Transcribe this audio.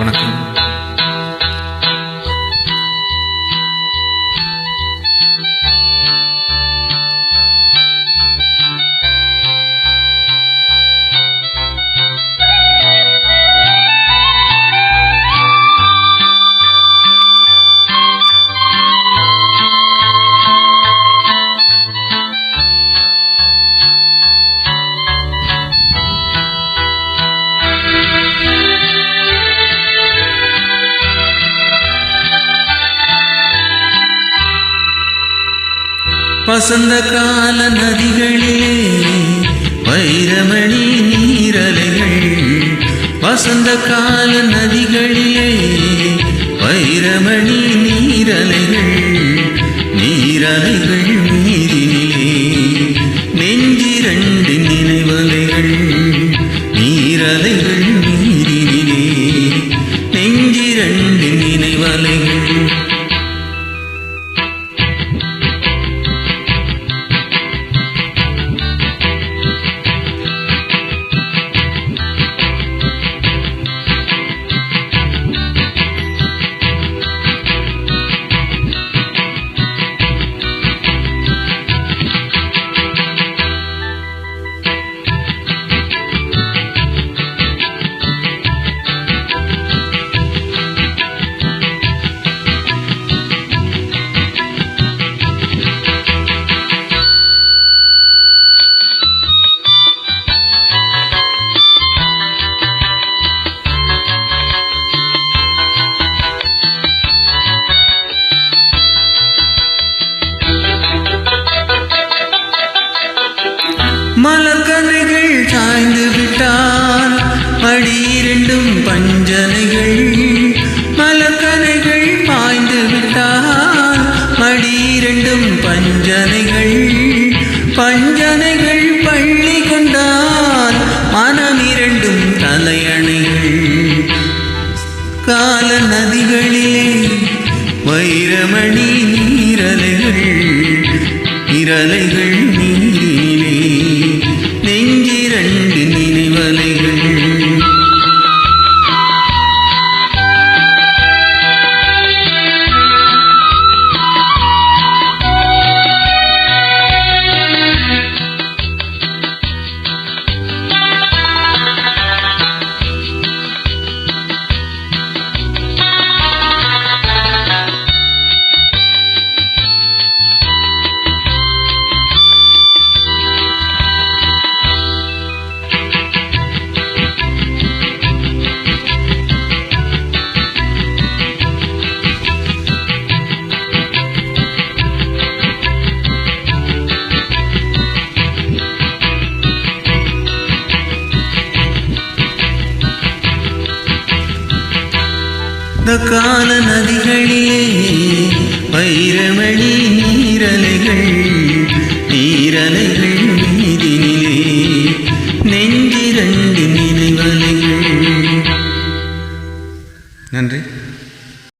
வணக்கம். வசந்த கால நதிகளிலே வைரமணி நீரலைகள், வசந்த கால நதிகளிலே வைரமணி நீரலைகள், நீரலைகள் நீரினிலே நெஞ்சிரண்டு நினைவலைகள், நீரலைகள் நீரினிலே நெஞ்சிரண்டு நினைவலைகள். மலர்கனைகள் சாய்ந்து விட்டால் மடியிரண்டும் பஞ்சனைகள், மலர்கனைகள் பாய்ந்து விட்டால் மடியிரண்டும் பஞ்சனைகள், பஞ்சனைகள் பள்ளி கொண்டால் மனமிரண்டும் தலையணைகள். கால நதிகளிலே வைரமணி நீரலைகள், இரலைகள் நீரினிலே நெஞ்சிரண்டு நினைவலைகள். கால நதிகளிலே வைரமணி நீரலைகள், நீரலைகள்